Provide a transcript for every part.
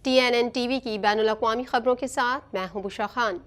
TNN TV کی بین الاقوامی خبروں کے ساتھ میں ہوں بشرا خان۔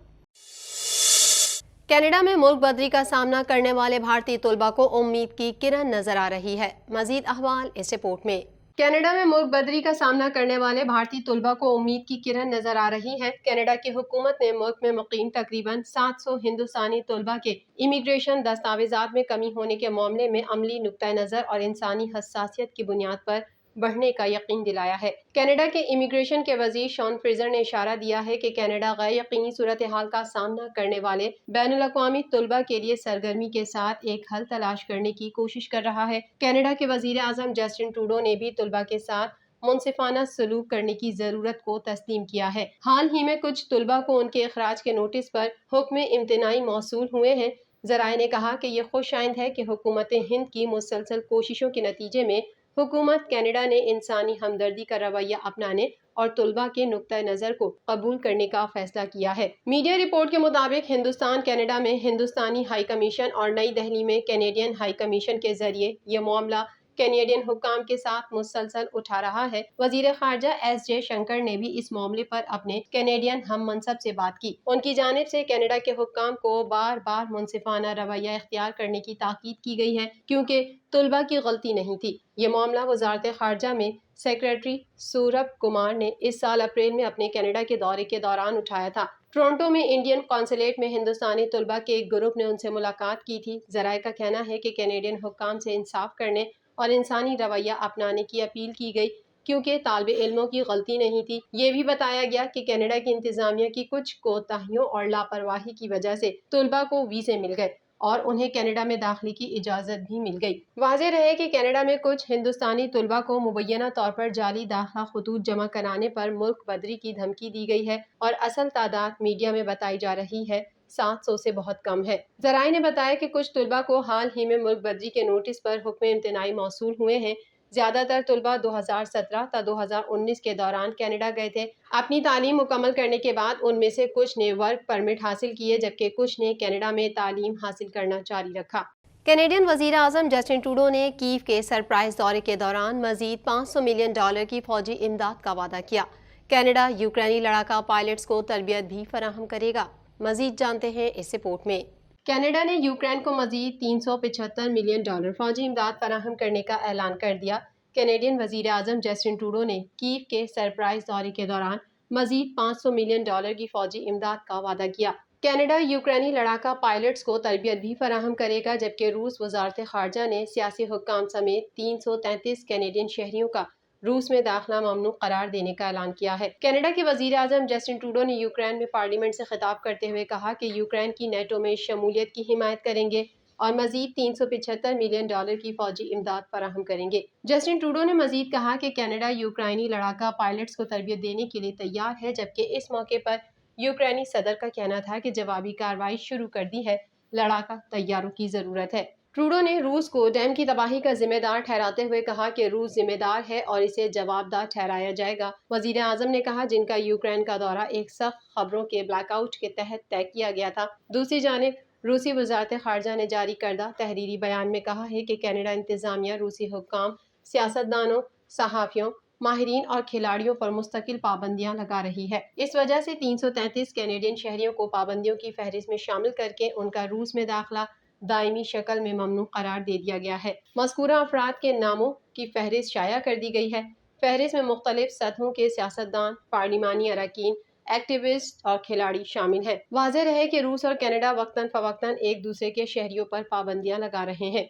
کینیڈا میں ملک بدری کا سامنا کرنے والے بھارتی طلباء کو امید کی کرن نظر آ رہی ہے۔ مزید احوال اس رپورٹ میں۔ کینیڈا میں ملک بدری کا سامنا کرنے والے بھارتی طلباء کو امید کی کرن نظر آ رہی ہے۔ کینیڈا کی حکومت نے ملک میں مقیم تقریباً 700 ہندوستانی طلباء کے امیگریشن دستاویزات میں کمی ہونے کے معاملے میں عملی نقطہ نظر اور انسانی حساسیت کی بنیاد پر بڑھنے کا یقین دلایا ہے۔ کینیڈا کے امیگریشن کے وزیر شان فریزر نے اشارہ دیا ہے کہ کینیڈا غیر یقینی صورتحال کا سامنا کرنے والے بین الاقوامی طلباء کے لیے سرگرمی کے ساتھ ایک حل تلاش کرنے کی کوشش کر رہا ہے۔ کینیڈا کے وزیر اعظم جسٹن ٹروڈو نے بھی طلباء کے ساتھ منصفانہ سلوک کرنے کی ضرورت کو تسلیم کیا ہے۔ حال ہی میں کچھ طلباء کو ان کے اخراج کے نوٹس پر حکم امتناعی موصول ہوئے ہیں۔ ذرائع نے کہا کہ یہ خوش آئند ہے کہ حکومت ہند کی مسلسل کوششوں کے نتیجے میں حکومت کینیڈا نے انسانی ہمدردی کا رویہ اپنانے اور طلباء کے نقطہ نظر کو قبول کرنے کا فیصلہ کیا ہے۔ میڈیا رپورٹ کے مطابق ہندوستان کینیڈا میں ہندوستانی ہائی کمیشن اور نئی دہلی میں کینیڈین ہائی کمیشن کے ذریعے یہ معاملہ کینیڈین حکام کے ساتھ مسلسل اٹھا رہا ہے۔ وزیر خارجہ ایس جے شنکر نے بھی اس معاملے پر اپنے کینیڈین ہم منصب سے بات کی۔ ان کی جانب سے کینیڈا کے حکام کو بار بار منصفانہ رویہ اختیار کرنے کی تاکید کی گئی ہے کیونکہ طلباء کی غلطی نہیں تھی۔ یہ معاملہ وزارت خارجہ میں سیکریٹری سوربھ کمار نے اس سال اپریل میں اپنے کینیڈا کے دورے کے دوران اٹھایا تھا۔ ٹورنٹو میں انڈین قونصلیٹ میں ہندوستانی طلباء کے ایک گروپ نے ان سے ملاقات کی تھی۔ ذرائع کا کہنا ہے کہ کینیڈین حکام سے انصاف کرنے اور انسانی رویہ اپنانے کی اپیل کی گئی کیونکہ طالب علموں کی غلطی نہیں تھی۔ یہ بھی بتایا گیا کہ کینیڈا کی انتظامیہ کی کچھ کوتاہیوں اور لاپرواہی کی وجہ سے طلباء کو ویزے مل گئے اور انہیں کینیڈا میں داخلے کی اجازت بھی مل گئی۔ واضح رہے کہ کینیڈا میں کچھ ہندوستانی طلباء کو مبینہ طور پر جعلی داخلہ خطوط جمع کرانے پر ملک بدری کی دھمکی دی گئی ہے اور اصل تعداد میڈیا میں بتائی جا رہی ہے 700 سے بہت کم ہے۔ ذرائع نے بتایا کہ کچھ طلباء کو حال ہی میں ملک بدری کے نوٹس پر حکم امتناعی موصول ہوئے ہیں۔ زیادہ تر طلباء 2017 تا 2019 کے دوران کینیڈا گئے تھے۔ اپنی تعلیم مکمل کرنے کے بعد ان میں سے کچھ نے ورک پرمٹ حاصل کیے جبکہ کچھ نے کینیڈا میں تعلیم حاصل کرنا جاری رکھا۔ کینیڈین وزیر اعظم جسٹن ٹروڈو نے کیف کے سرپرائز دورے کے دوران مزید $500 ملین کی فوجی امداد کا وعدہ کیا۔ کینیڈا یوکرینی لڑاکا پائلٹس کو تربیت بھی فراہم کرے گا۔ مزید جانتے ہیں اس رپورٹ میں۔ کینیڈا نے یوکرین کو مزید $375 ملین فوجی امداد فراہم کرنے کا اعلان کر دیا۔ کینیڈین وزیر اعظم جسٹن ٹروڈو نے کیف کے سرپرائز دورے کے دوران مزید $500 ملین کی فوجی امداد کا وعدہ کیا۔ کینیڈا یوکرینی لڑاکا پائلٹس کو تربیت بھی فراہم کرے گا جبکہ روس وزارت خارجہ نے سیاسی حکام سمیت 333 کینیڈین شہریوں کا روس میں داخلہ ممنوع قرار دینے کا اعلان کیا ہے۔ کینیڈا کے وزیر اعظم جسٹن ٹروڈو نے یوکرین میں پارلیمنٹ سے خطاب کرتے ہوئے کہا کہ یوکرین کی نیٹو میں شمولیت کی حمایت کریں گے اور مزید $375 ملین کی فوجی امداد فراہم کریں گے۔ جسٹن ٹروڈو نے مزید کہا کہ کینیڈا یوکرینی لڑاکا پائلٹس کو تربیت دینے کے لیے تیار ہے جبکہ اس موقع پر یوکرینی صدر کا کہنا تھا کہ جوابی کارروائی شروع کر دی ہے، لڑاکا طیاروں کی ضرورت ہے۔ ٹروڈو نے روس کو ڈیم کی تباہی کا ذمہ دار ٹھہراتے ہوئے کہا کہ روس ذمہ دار ہے اور اسے جواب دہ ٹھہرایا جائے گا۔ وزیر اعظم نے کہا جن کا یوکرین کا دورہ ایک سخت خبروں کے بلیک آؤٹ کے تحت طے کیا گیا تھا۔ دوسری جانب روسی وزارت خارجہ نے جاری کردہ تحریری بیان میں کہا ہے کہ کینیڈا انتظامیہ روسی حکام، سیاستدانوں، صحافیوں، ماہرین اور کھلاڑیوں پر مستقل پابندیاں لگا رہی ہے۔ اس وجہ سے 333 کینیڈین شہریوں کو پابندیوں کی فہرست میں شامل کر کے ان کا روس میں داخلہ دائمی شکل میں ممنوع قرار دے دیا گیا ہے۔ مذکورہ افراد کے ناموں کی فہرست شائع کر دی گئی ہے۔ فہرست میں مختلف سطحوں کے سیاستدان، پارلیمانی اراکین، ایکٹیوسٹ اور کھلاڑی شامل ہیں۔ واضح رہے کہ روس اور کینیڈا وقتاً فوقتاً ایک دوسرے کے شہریوں پر پابندیاں لگا رہے ہیں۔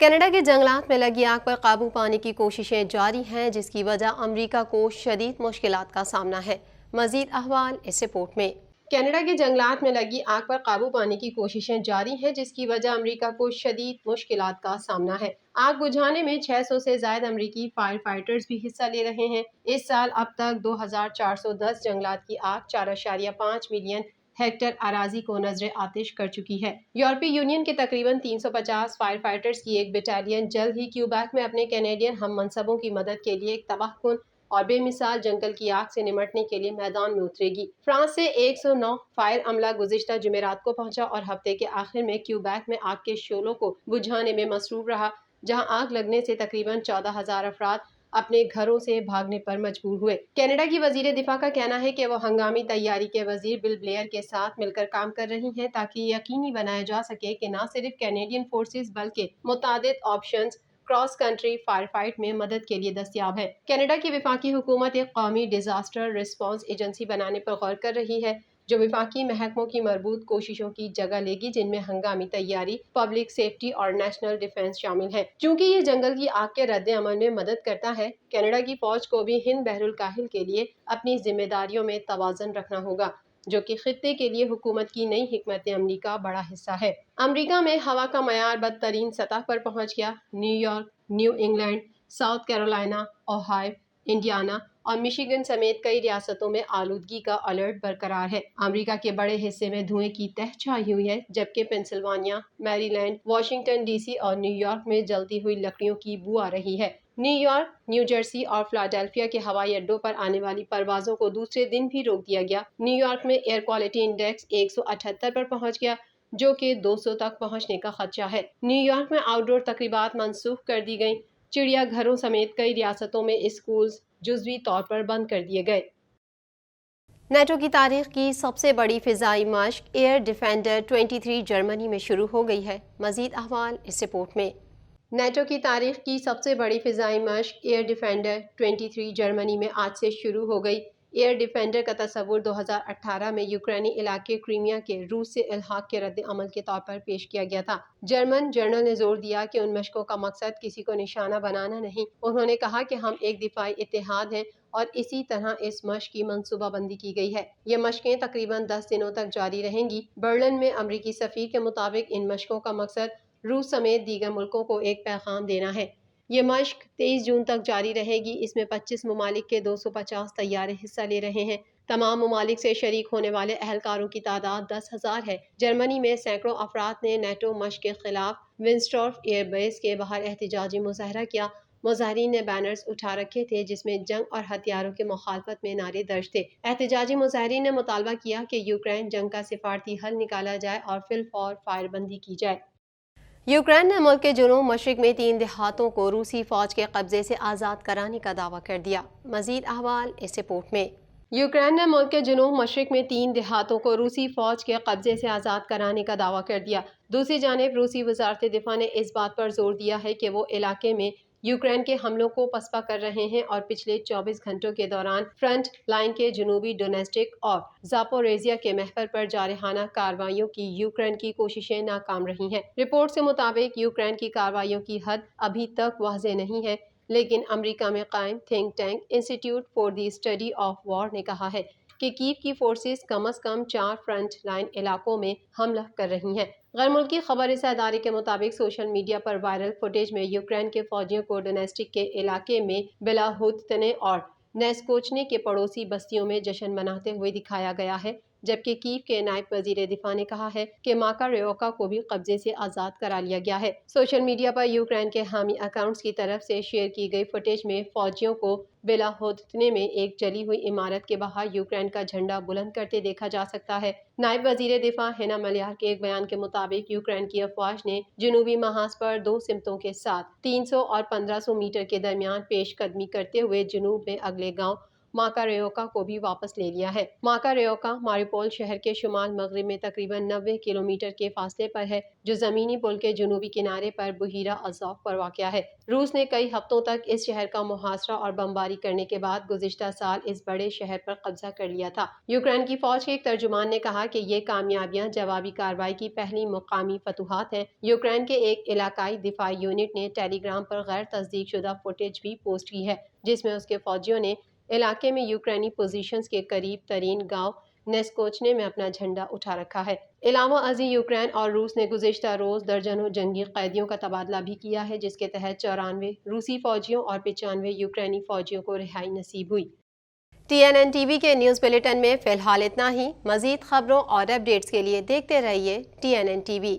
کینیڈا کے جنگلات میں لگی آگ پر قابو پانے کی کوششیں جاری ہیں جس کی وجہ امریکہ کو شدید مشکلات کا سامنا ہے۔ مزید احوال اس رپورٹ میں۔ کینیڈا کے جنگلات میں لگی آگ پر قابو پانے کی کوششیں جاری ہیں جس کی وجہ امریکہ کو شدید مشکلات کا سامنا ہے۔ آگ بجھانے میں 600 سے زائد امریکی فائر فائٹرز بھی حصہ لے رہے ہیں۔ اس سال اب تک 2410 جنگلات کی آگ 4.5 ملین ہیکٹر اراضی کو نذر آتش کر چکی ہے۔ یورپی یونین کے تقریباً 350 فائر فائٹرز کی ایک بٹالین جلد ہی کیوبیک میں اپنے کینیڈین ہم منصبوں کی مدد کے لیے ایک تباہ کن اور بے مثال جنگل کی آگ سے نمٹنے کے لیے میدان میں اترے گی۔ فرانس سے 109 فائر عملہ گزشتہ جمعرات کو پہنچا اور ہفتے کے آخر میں کیوبیک میں آگ کے شعلوں کو بجھانے میں مصروف رہا، جہاں آگ لگنے سے تقریباً 14,000 افراد اپنے گھروں سے بھاگنے پر مجبور ہوئے۔ کینیڈا کی وزیر دفاع کا کہنا ہے کہ وہ ہنگامی تیاری کے وزیر بل بلیئر کے ساتھ مل کر کام کر رہی ہیں تاکہ یقینی بنایا جا سکے کہ نہ صرف کینیڈین فورسز بلکہ متعدد options cross country fire fight میں مدد کے لیے دستیاب ہے۔ کینیڈا کی وفاقی حکومت ایک قومی ڈیزاسٹر رسپانس ایجنسی بنانے پر غور کر رہی ہے جو وفاقی محکموں کی مربوط کوششوں کی جگہ لے گی، جن میں ہنگامی تیاری، پبلک سیفٹی اور نیشنل ڈیفنس شامل ہیں۔ چونکہ یہ جنگل کی آگ کے رد عمل میں مدد کرتا ہے، کینیڈا کی فوج کو بھی ہند بحر الکاہل کے لیے اپنی ذمہ داریوں میں توازن رکھنا ہوگا، جو کہ خطے کے لیے حکومت کی نئی حکمت عملی کا بڑا حصہ ہے۔ امریکہ میں ہوا کا معیار بدترین سطح پر پہنچ گیا۔ New York, new England, south Carolina, Ohio, Indiana اور مشیگن سمیت کئی ریاستوں میں آلودگی کا الرٹ برقرار ہے۔ امریکہ کے بڑے حصے میں دھوئیں کی تہ چھائی ہوئی ہے، جبکہ پنسلوانیا، میری لینڈ، واشنگٹن ڈی سی اور نیو یارک میں جلتی ہوئی لکڑیوں کی بو آ رہی ہے۔ نیو یارک، نیو جرسی اور فلاڈیلفیا کے ہوائی اڈوں پر آنے والی پروازوں کو دوسرے دن بھی روک دیا گیا۔ نیو یارک میں ایئر کوالٹی انڈیکس 178 پر پہنچ گیا، جو کہ 200 تک پہنچنے کا خدشہ ہے۔ نیو یارک میں آؤٹ ڈور تقریبات منسوخ کر دی گئیں۔ چڑیا گھروں سمیت کئی ریاستوں میں اسکولز جزوی طور پر بند کر دیے گئے۔ نیٹو کی تاریخ کی سب سے بڑی فضائی مشق ایئر ڈیفینڈر 23 جرمنی میں شروع ہو گئی ہے۔ مزید احوال اس رپورٹ میں۔ نیٹو کی تاریخ کی سب سے بڑی فضائی مشق ایئر ڈیفینڈر 23 جرمنی میں آج سے شروع ہو گئی۔ ایئر ڈیفینڈر کا تصور 2018 میں یوکرینی علاقے کریمیا کے روس سے الحاق کے رد عمل کے طور پر پیش کیا گیا تھا۔ جرمن جرنل نے زور دیا کہ ان مشقوں کا مقصد کسی کو نشانہ بنانا نہیں۔ انہوں نے کہا کہ ہم ایک دفاعی اتحاد ہیں اور اسی طرح اس مشق کی منصوبہ بندی کی گئی ہے۔ یہ مشقیں تقریباً 10 دنوں تک جاری رہیں گی۔ برلن میں امریکی سفیر کے مطابق ان مشقوں کا مقصد روس سمیت دیگر ملکوں کو ایک پیغام دینا ہے۔ یہ مشق 23 جون تک جاری رہے گی۔ اس میں 25 ممالک کے 250 طیارے حصہ لے رہے ہیں۔ تمام ممالک سے شریک ہونے والے اہلکاروں کی تعداد 10,000 ہے۔ جرمنی میں سینکڑوں افراد نے نیٹو مشق کے خلاف ونسٹورف ایئر بیس کے باہر احتجاجی مظاہرہ کیا۔ مظاہرین نے بینرز اٹھا رکھے تھے جس میں جنگ اور ہتھیاروں کے مخالفت میں نعرے درج تھے۔ احتجاجی مظاہرین نے مطالبہ کیا کہ یوکرین جنگ کا سفارتی حل نکالا جائے اور فی الفور فائر بندی کی جائے۔ یوکرین نے ملک کے جنوب مشرق میں 3 دیہاتوں کو روسی فوج کے قبضے سے آزاد کرانے کا دعویٰ کر دیا۔ مزید احوال اس رپورٹ میں۔ یوکرین نے ملک کے جنوب مشرق میں 3 دیہاتوں کو روسی فوج کے قبضے سے آزاد کرانے کا دعویٰ کر دیا۔ دوسری جانب روسی وزارت دفاع نے اس بات پر زور دیا ہے کہ وہ علاقے میں یوکرین کے حملوں کو پسپا کر رہے ہیں اور پچھلے 24 گھنٹوں کے دوران فرنٹ لائن کے جنوبی ڈونیسٹک اور زاپوریزیا کے محور پر جارحانہ کارروائیوں کی یوکرین کی کوششیں ناکام رہی ہیں۔ رپورٹ کے مطابق یوکرین کی کارروائیوں کی حد ابھی تک واضح نہیں ہے، لیکن امریکہ میں قائم تھنک ٹینک انسٹی ٹیوٹ for the study of war نے کہا ہے کہ کیف کی فورسز کم از کم 4 فرنٹ لائن علاقوں میں حملہ کر رہی ہیں۔ غیر ملکی خبر رساں ادارے کے مطابق سوشل میڈیا پر وائرل فوٹیج میں یوکرین کے فوجیوں کو ڈونیسٹک کے علاقے میں بلاہوتنے اور نیسکوچنے کے پڑوسی بستیوں میں جشن مناتے ہوئے دکھایا گیا ہے، جبکہ کیف کے نائب وزیر دفاع نے کہا ہے کہ ماکاریوکا کو بھی قبضے سے آزاد کرا لیا گیا ہے۔ سوشل میڈیا پر یوکرین کے حامی اکاؤنٹس کی طرف سے شیئر کی گئی فوٹیج میں فوجیوں کو بلاہوتنے میں ایک جلی ہوئی عمارت کے باہر یوکرین کا جھنڈا بلند کرتے دیکھا جا سکتا ہے۔ نائب وزیر دفاع ہینا ملیار کے ایک بیان کے مطابق یوکرین کی افواج نے جنوبی محاذ پر 2 سمتوں کے ساتھ 300 اور 1500 میٹر کے درمیان پیش قدمی کرتے ہوئے جنوب میں اگلے گاؤں ماکاریوکا کو بھی واپس لے لیا ہے۔ ماکاریوکا ماریوپول شہر کے شمال مغرب میں تقریباً 90 کلومیٹر کے فاصلے پر ہے، جو زمینی پل کے جنوبی کنارے پر بحیرہ ازوف پر واقع ہے۔ روس نے کئی ہفتوں تک اس شہر کا محاصرہ اور بمباری کرنے کے بعد گزشتہ سال اس بڑے شہر پر قبضہ کر لیا تھا۔ یوکرین کی فوج کے ایک ترجمان نے کہا کہ یہ کامیابیاں جوابی کارروائی کی پہلی مقامی فتوحات ہیں۔ یوکرین کے ایک علاقائی دفاعی یونٹ نے ٹیلی گرام پر غیر تصدیق شدہ فوٹیج بھی پوسٹ کی ہے، جس میں اس کے فوجیوں نے علاقے میں یوکرینی پوزیشنز کے قریب ترین گاؤں نیسکوچنے میں اپنا جھنڈا اٹھا رکھا ہے۔ علاوہ ازیں یوکرین اور روس نے گزشتہ روز درجنوں جنگی قیدیوں کا تبادلہ بھی کیا ہے، جس کے تحت 94 روسی فوجیوں اور 95 یوکرینی فوجیوں کو رہائی نصیب ہوئی۔ TNN ٹی وی کے نیوز بلیٹن میں فی الحال اتنا ہی۔ مزید خبروں اور اپ ڈیٹس کے لیے دیکھتے رہیے TNN ٹی وی۔